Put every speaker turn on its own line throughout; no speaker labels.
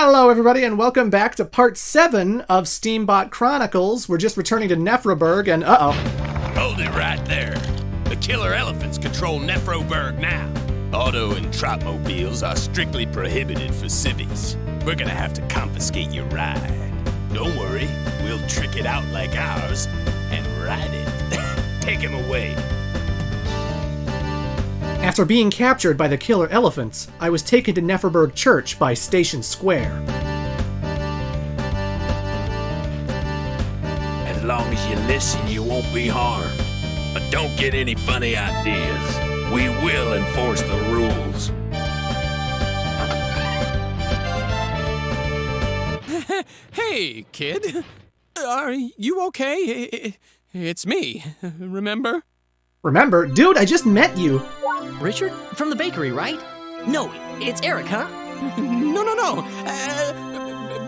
Hello everybody and welcome back to part 7 of Steambot Chronicles. We're just returning to Nefroburg and
Hold it right there. The killer elephants control Nefroburg now. Auto and trotmobiles are strictly prohibited for civvies. We're gonna have to confiscate your ride. Don't worry, we'll trick it out like ours and ride it. Take him away.
After being captured by the killer elephants, I was taken to Nefroburg Church by Station Square.
As long as you listen, you won't be harmed. But don't get any funny ideas. We will enforce the rules.
Hey, kid. Are you okay? It's me, remember?
Remember? Dude, I just met you!
Richard? From the bakery, right? No, it's Eric, huh?
No.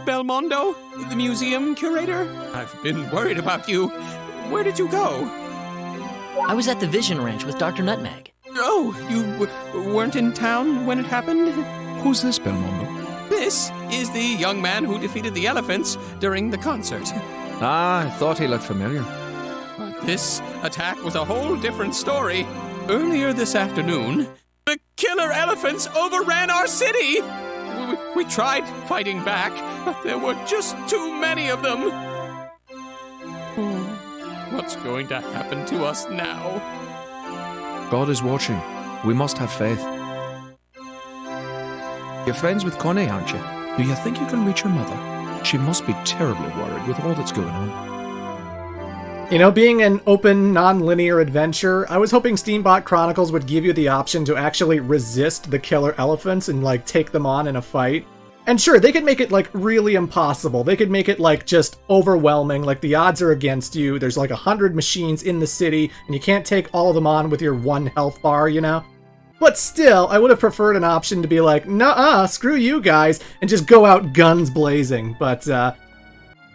Belmondo, the museum curator? I've been worried about you. Where did you go?
I was at the Vision Ranch with Dr. Nutmeg.
Oh, you weren't in town when it happened?
Who's this, Belmondo?
This is the young man who defeated the elephants during the concert.
Ah, I thought he looked familiar.
But this attack was a whole different story. Earlier this afternoon, the killer elephants overran our city! We tried fighting back, but there were just too many of them. What's going to happen to us now?
God is watching. We must have faith. You're friends with Connie, aren't you? Do you think you can reach her mother? She must be terribly worried with all that's going on.
You know, being an open, non-linear adventure, I was hoping Steambot Chronicles would give you the option to actually resist the killer elephants and, like, take them on in a fight. And sure, they could make it, like, really impossible. They could make it, like, just overwhelming, like, the odds are against you. There's, like, 100 machines in the city, and you can't take all of them on with your 1 health bar, you know? But still, I would have preferred an option to be like, nuh-uh, screw you guys, and just go out guns blazing. But,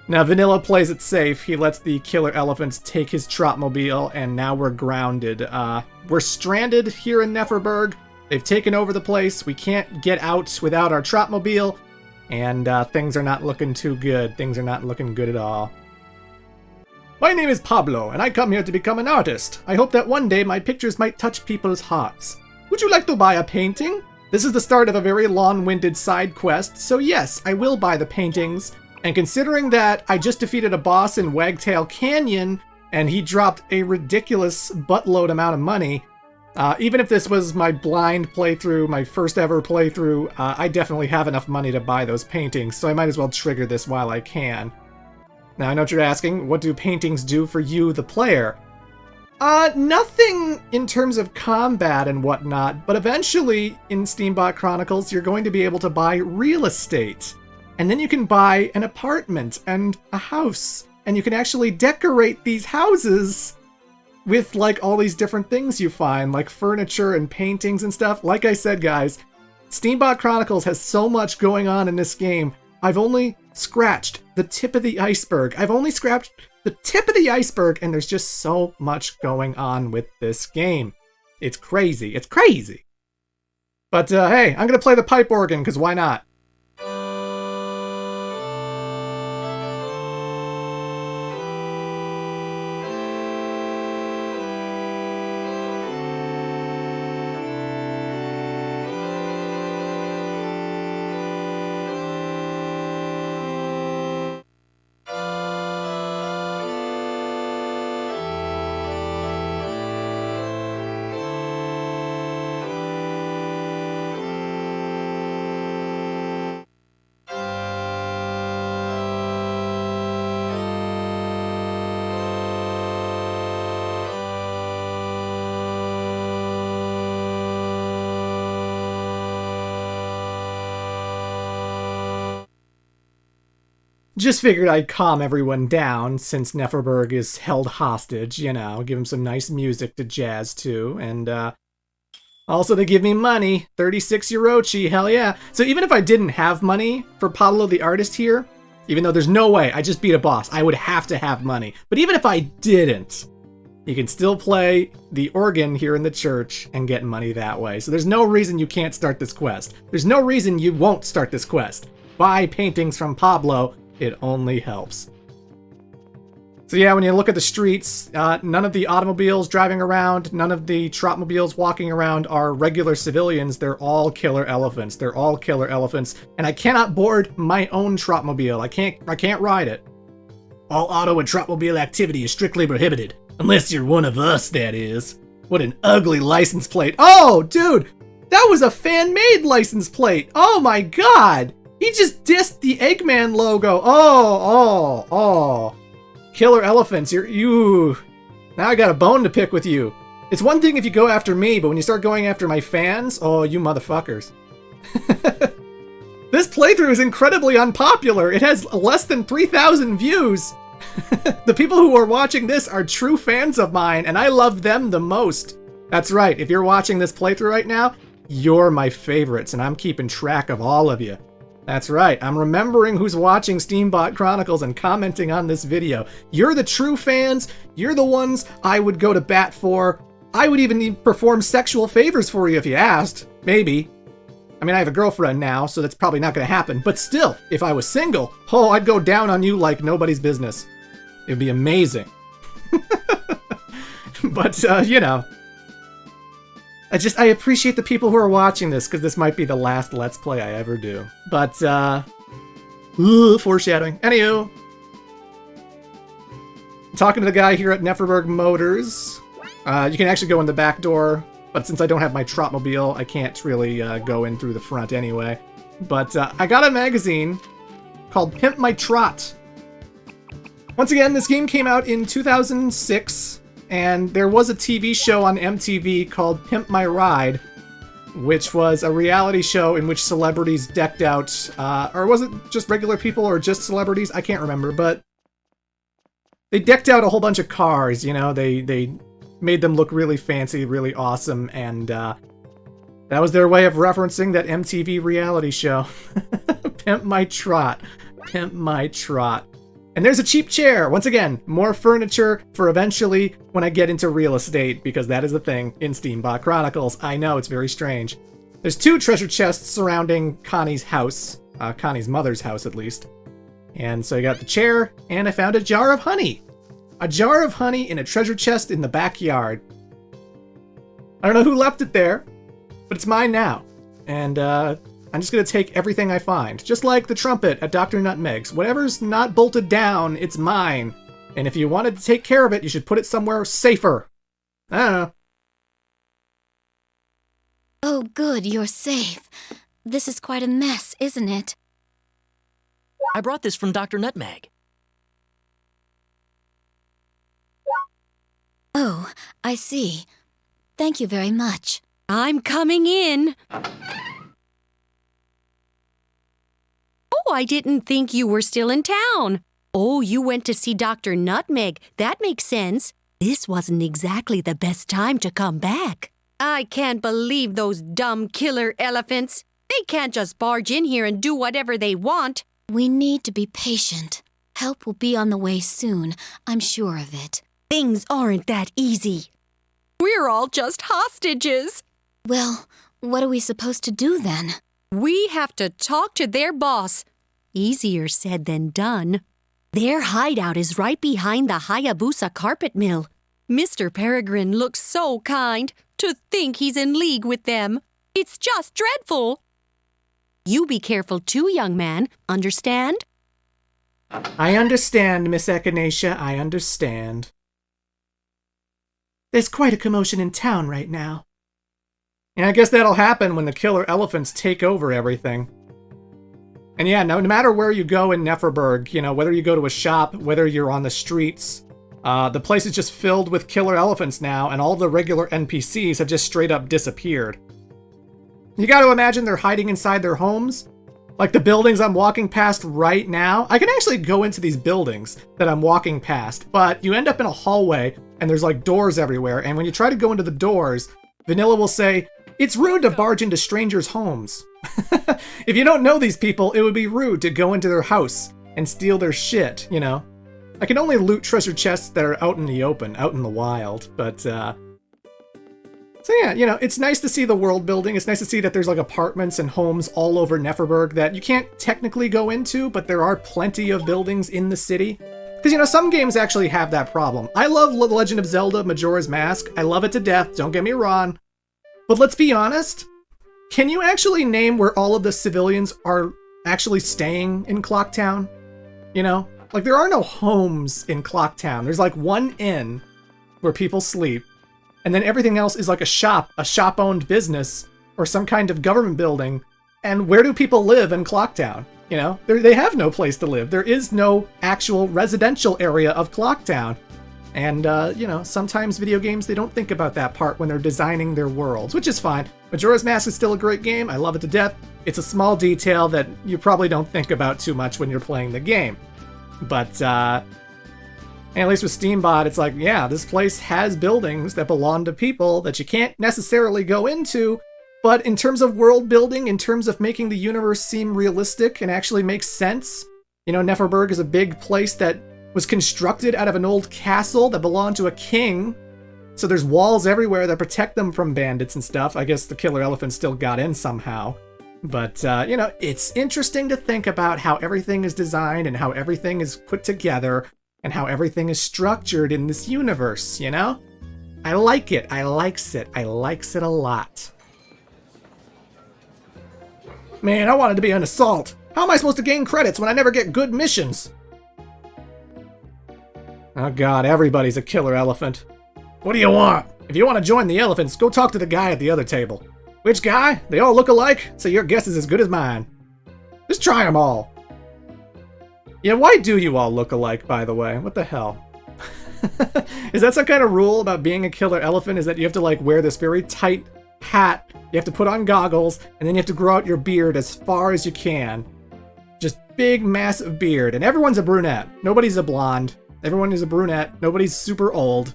now Vanilla plays it safe. He lets the killer elephants take his trotmobile, and now we're grounded. We're stranded here in Nefroburg. They've taken over the place. We can't get out without our trotmobile, and things are not looking too good. Things are not looking good at all. My name is Pablo, and I come here to become an artist. I hope that one day my pictures might touch people's hearts. Would you like to buy a painting? This is the start of a very long-winded side quest, so yes, I will buy the paintings. And considering that I just defeated a boss in Wagtail Canyon, and he dropped a ridiculous buttload amount of money, even if this was my blind playthrough, my first ever playthrough, I definitely have enough money to buy those paintings, so I might as well trigger this while I can. Now, I know what you're asking, what do paintings do for you, the player? Nothing in terms of combat and whatnot, but eventually, in Steambot Chronicles, you're going to be able to buy real estate. And then you can buy an apartment and a house. And you can actually decorate these houses with, like, all these different things you find, like furniture and paintings and stuff. Like I said, guys, Steambot Chronicles has so much going on in this game. I've only scratched the tip of the iceberg. I've only scratched the tip of the iceberg, and there's just so much going on with this game. It's crazy. It's crazy. But, hey, I'm gonna play the pipe organ, because why not? Just figured I'd calm everyone down, since Nefroburg is held hostage, you know, give them some nice music to jazz to, and, also to give me money, 36 Eurochi, hell yeah. So even if I didn't have money for Pablo the artist here, even though there's no way, I just beat a boss, I would have to have money. But even if I didn't, you can still play the organ here in the church and get money that way. So there's no reason you can't start this quest. There's no reason you won't start this quest. buy paintings from Pablo. It only helps. So yeah, when you look at the streets, none of the automobiles driving around, none of the Trotmobiles walking around are regular civilians. They're all killer elephants. They're all killer elephants. And I cannot board my own Trotmobile. I can't ride it. All auto and Trotmobile activity is strictly prohibited. Unless you're one of us, that is. What an ugly license plate. Oh, dude! That was a fan-made license plate! Oh my god! He just dissed the Eggman logo! Oh. Killer elephants, you... Now I got a bone to pick with you. It's one thing if you go after me, but when you start going after my fans, oh, you motherfuckers. This playthrough is incredibly unpopular. It has less than 3,000 views. The people who are watching this are true fans of mine, and I love them the most. That's right, if you're watching this playthrough right now, you're my favorites, and I'm keeping track of all of you. That's right, I'm remembering who's watching Steambot Chronicles and commenting on this video. You're the true fans, you're the ones I would go to bat for. I would even perform sexual favors for you if you asked. Maybe. I mean, I have a girlfriend now, so that's probably not going to happen. But still, if I was single, oh, I'd go down on you like nobody's business. It'd be amazing. But, you know. I appreciate the people who are watching this, because this might be the last Let's Play I ever do. But, foreshadowing. Anywho. I'm talking to the guy here at Nefroburg Motors. You can actually go in the back door, but since I don't have my Trotmobile, I can't really go in through the front anyway. But I got a magazine called Pimp My Trot. Once again, this game came out in 2006. And there was a TV show on MTV called Pimp My Ride, which was a reality show in which celebrities decked out, or was it just regular people or just celebrities? I can't remember, but they decked out a whole bunch of cars, you know, they made them look really fancy, really awesome, and that was their way of referencing that MTV reality show. Pimp My Trot. Pimp My Trot. And there's a cheap chair. Once again, more furniture for eventually when I get into real estate, because that is the thing in Steambot Chronicles. I know, it's very strange. There's 2 treasure chests surrounding Connie's house. Connie's mother's house, at least. And so I got the chair, and I found a jar of honey. A jar of honey in a treasure chest in the backyard. I don't know who left it there, but it's mine now. And, I'm just going to take everything I find. Just like the trumpet at Dr. Nutmeg's. Whatever's not bolted down, it's mine. And if you wanted to take care of it, you should put it somewhere safer. I don't know.
Oh, good, you're safe. This is quite a mess, isn't it?
I brought this from Dr. Nutmeg.
Oh, I see. Thank you very much.
I'm coming in. Oh, I didn't think you were still in town. Oh, you went to see Dr. Nutmeg. That makes sense. This wasn't exactly the best time to come back. I can't believe those dumb killer elephants. They can't just barge in here and do whatever they want.
We need to be patient. Help will be on the way soon. I'm sure of it.
Things aren't that easy. We're all just hostages.
Well, what are we supposed to do then?
We have to talk to their boss. Easier said than done. Their hideout is right behind the Hayabusa carpet mill. Mr. Peregrine looks so kind. To think he's in league with them. It's just dreadful. You be careful too, young man. Understand?
I understand, Miss Echinacea. I understand. There's quite a commotion in town right now. And I guess that'll happen when the killer elephants take over everything. And yeah, no matter where you go in Nefroburg, you know, whether you go to a shop, whether you're on the streets, the place is just filled with killer elephants now, and all the regular NPCs have just straight up disappeared. You gotta imagine they're hiding inside their homes. Like the buildings I'm walking past right now. I can actually go into these buildings that I'm walking past, but you end up in a hallway, and there's like doors everywhere, and when you try to go into the doors, Vanilla will say, "It's rude to barge into strangers' homes." If you don't know these people, it would be rude to go into their house and steal their shit, you know? I can only loot treasure chests that are out in the open, out in the wild, but, So yeah, you know, it's nice to see the world building. It's nice to see that there's like apartments and homes all over Nefroburg that you can't technically go into, but there are plenty of buildings in the city. Because, you know, some games actually have that problem. I love The Legend of Zelda Majora's Mask. I love it to death, don't get me wrong. But let's be honest, can you actually name where all of the civilians are actually staying in Clocktown? You know? Like, there are no homes in Clocktown. There's like one inn where people sleep. And then everything else is like a shop-owned business, or some kind of government building. And where do people live in Clocktown? You know, they have no place to live. There is no actual residential area of Clocktown. And, you know, sometimes video games, they don't think about that part when they're designing their worlds, which is fine. Majora's Mask is still a great game. I love it to death. It's a small detail that you probably don't think about too much when you're playing the game. But, at least with Steambot, it's like, yeah, this place has buildings that belong to people that you can't necessarily go into, but in terms of world building, in terms of making the universe seem realistic and actually make sense, you know, Nefroburg is a big place that was constructed out of an old castle that belonged to a king, so there's walls everywhere that protect them from bandits and stuff. I guess the killer elephant still got in somehow. But, you know, it's interesting to think about how everything is designed and how everything is put together and how everything is structured in this universe, you know? I like it. I likes it. I likes it a lot. Man, I wanted to be an assault. How am I supposed to gain credits when I never get good missions? Oh god, everybody's a killer elephant. What do you want? If you want to join the elephants, go talk to the guy at the other table. Which guy? They all look alike, so your guess is as good as mine. Just try them all. Yeah, why do you all look alike, by the way? What the hell? Is that some kind of rule about being a killer elephant? Is that you have to, like, wear this very tight hat, you have to put on goggles, and then you have to grow out your beard as far as you can. Just big, massive beard. And everyone's a brunette. Nobody's a blonde. Everyone is a brunette. Nobody's super old.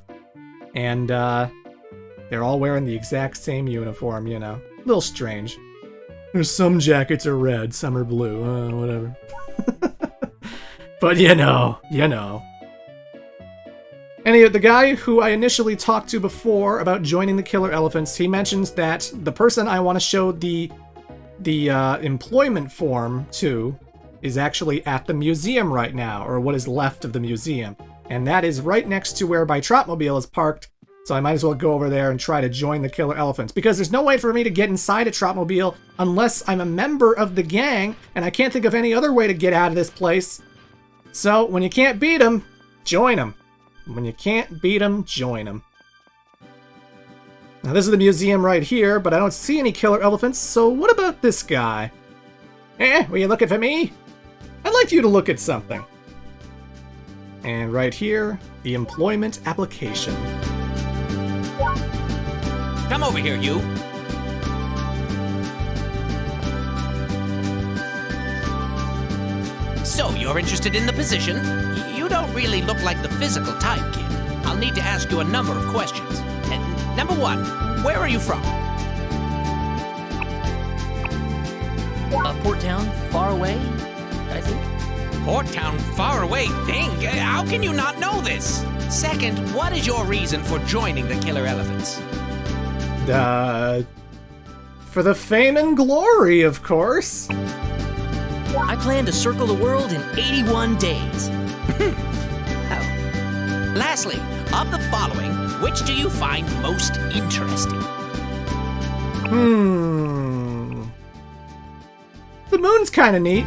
And, they're all wearing the exact same uniform, you know. A little strange. There's some jackets are red, some are blue, whatever. But you know. Anyway, the guy who I initially talked to before about joining the Killer Elephants, he mentions that the person I want to show the employment form to is actually at the museum right now, or what is left of the museum. And that is right next to where my Trotmobile is parked, so I might as well go over there and try to join the Killer Elephants, because there's no way for me to get inside a Trotmobile unless I'm a member of the gang, and I can't think of any other way to get out of this place. So, when you can't beat them, join them. When you can't beat them, join them. Now, this is the museum right here, but I don't see any killer elephants, so what about this guy? Were you looking for me? I'd like you to look at something. And right here, the employment application.
Come over here, you. So, you're interested in the position? You don't really look like the physical type, kid. I'll need to ask you a number of questions. Number one, where are you from?
Port Town, far away, I think.
Port Town, far away thing? How can you not know this? Second, what is your reason for joining the Killer Elephants?
For the fame and glory, of course.
I plan to circle the world in 81 days.
Oh. Lastly, of the following, which do you find most interesting?
The moon's kind of neat.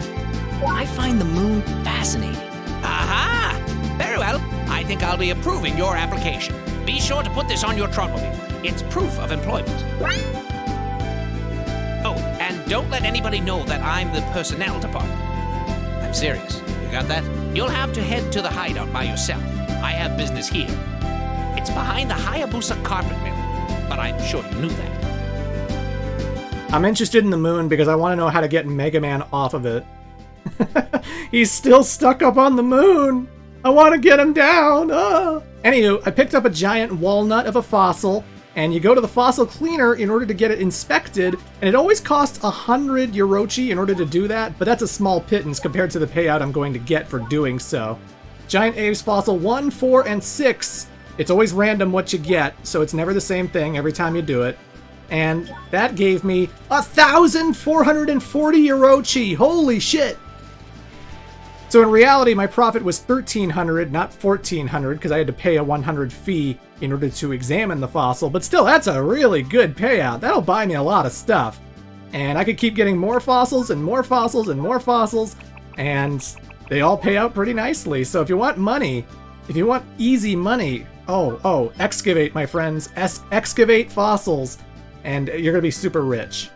I find the moon fascinating.
Aha! Very well. I think I'll be approving your application. Be sure to put this on your Trotmobile. It's proof of employment. Oh, and don't let anybody know that I'm the personnel department. I'm serious. You got that? You'll have to head to the hideout by yourself. I have business here. It's behind the Hayabusa carpet mill, but I'm sure you knew that.
I'm interested in the moon because I want to know how to get Mega Man off of it. He's still stuck up on the moon. I want to get him down. Anywho, I picked up a giant walnut of a fossil, and you go to the fossil cleaner in order to get it inspected, and it always costs 100 Eurochi in order to do that, but that's a small pittance compared to the payout I'm going to get for doing so. Giant Aves Fossil 1, 4, and 6 It's always random what you get, so it's never the same thing every time you do it. And that gave me 1,440 Orochi! Holy shit! So in reality, my profit was 1,300, not 1,400, because I had to pay a 100 fee in order to examine the fossil. But still, that's a really good payout. That'll buy me a lot of stuff. And I could keep getting more fossils and more fossils and more fossils, and they all pay out pretty nicely. So if you want money, if you want easy money, excavate, my friends. Excavate fossils, and you're gonna be super rich.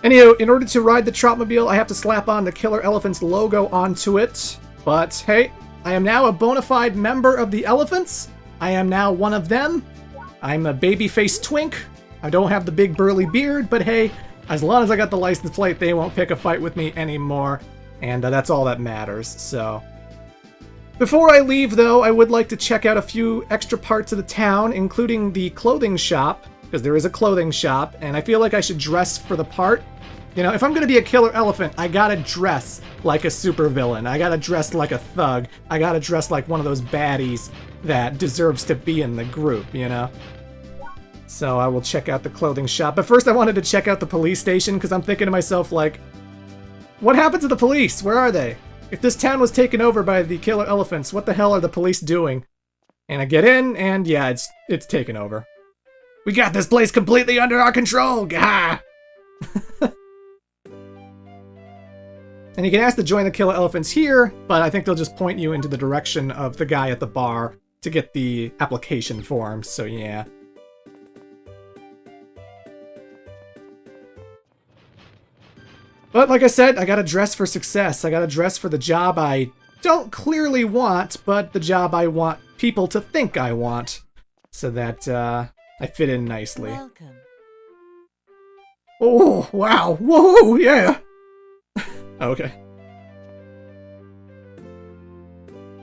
Anywho, in order to ride the Trotmobile, I have to slap on the Killer Elephants logo onto it. But hey, I am now a bona fide member of the Elephants. I am now one of them. I'm a baby-faced twink. I don't have the big burly beard, but hey, as long as I got the license plate, they won't pick a fight with me anymore. And that's all that matters, so. Before I leave, though, I would like to check out a few extra parts of the town, including the clothing shop, because there is a clothing shop, and I feel like I should dress for the part. You know, if I'm gonna be a killer elephant, I gotta dress like a supervillain. I gotta dress like a thug. I gotta dress like one of those baddies that deserves to be in the group, you know? So I will check out the clothing shop. But first I wanted to check out the police station, because I'm thinking to myself, like, what happened to the police? Where are they? If this town was taken over by the killer elephants, what the hell are the police doing? And I get in, and yeah, it's taken over. We got this place completely under our control! Gah! And you can ask to join the Killer Elephants here, but I think they'll just point you into the direction of the guy at the bar to get the application form, so yeah. But like I said, I gotta dress for success. I gotta dress for the job I don't clearly want, but the job I want people to think I want, so that I fit in nicely.
Welcome.
Oh, wow. Whoa, yeah. Okay.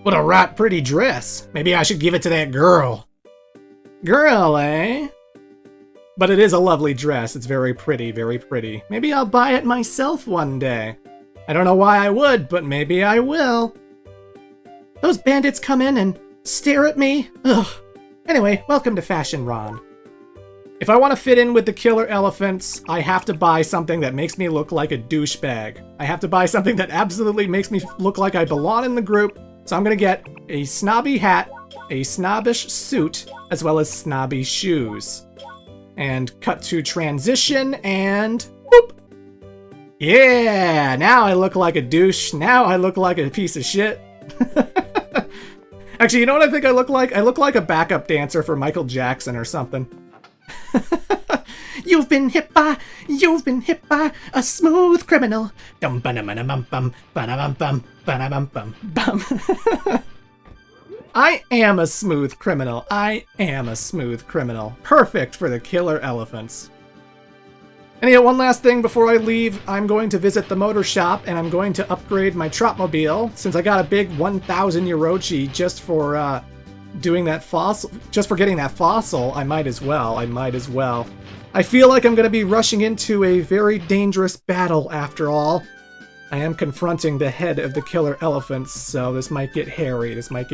What a right pretty dress. Maybe I should give it to that girl. Girl, eh? But it is a lovely dress. It's very pretty, very pretty. Maybe I'll buy it myself one day. I don't know why I would, but maybe I will. Those bandits come in and stare at me. Ugh. Anyway, welcome to Fashion Ron. If I want to fit in with the killer elephants, I have to buy something that makes me look like a douchebag. I have to buy something that absolutely makes me look like I belong in the group. So I'm going to get a snobby hat, a snobbish suit, as well as snobby shoes. And cut to transition, and whoop! Yeah! Now I look like a douche. Now I look like a piece of shit. Actually, you know what I think I look like? I look like a backup dancer for Michael Jackson or something. You've been hit by a smooth criminal. Dum ba dum bum bum bum bum bum bum bum. I am a smooth criminal. I am a smooth criminal. Perfect for the killer elephants. Anyway, one last thing before I leave. I'm going to visit the motor shop, and I'm going to upgrade my Trotmobile. Since I got a big 1,000 Orochi just for doing that fossil, just for getting that fossil, I might as well. I feel like I'm going to be rushing into a very dangerous battle after all. I am confronting the head of the killer elephants, so this might get hairy. I'm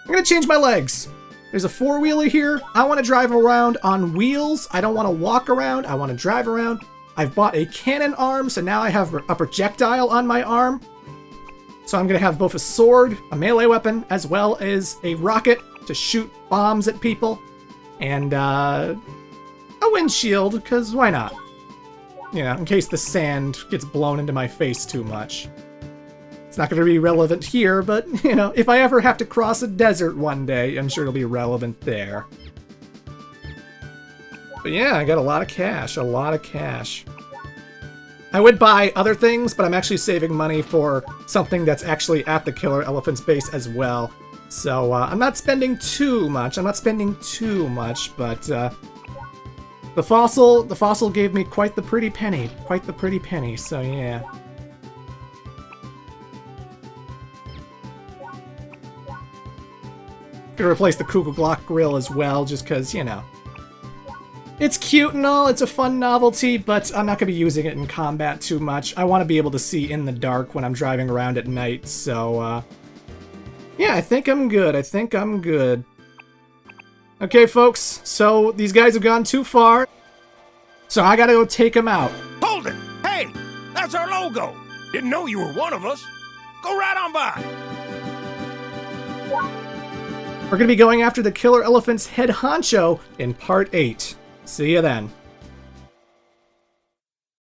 going to change my legs. There's a four-wheeler here. I want to drive around on wheels. I don't want to walk around. I want to drive around. I've bought a cannon arm, so now I have a projectile on my arm. So I'm going to have both a sword, a melee weapon, as well as a rocket to shoot bombs at people. And a windshield, because why not? You know, in case the sand gets blown into my face too much. It's not going to be relevant here, but, you know, if I ever have to cross a desert one day, I'm sure it'll be relevant there. But yeah, I got a lot of cash, I would buy other things, but I'm actually saving money for something that's actually at the Killer Elephant's base as well. So I'm not spending too much, but the fossil gave me quite the pretty penny, so yeah. Gonna replace the Kugelglock grill as well, just cause, you know. It's cute and all, it's a fun novelty, but I'm not gonna be using it in combat too much. I want to be able to see in the dark when I'm driving around at night, so Yeah, I think I'm good. I think I'm good. Okay, folks, so these guys have gone too far, so I gotta go take them out.
Hold it! Hey! That's our logo! Didn't know you were one of us. Go right on by!
We're gonna be going after the killer elephant's head honcho in part 8. See you then.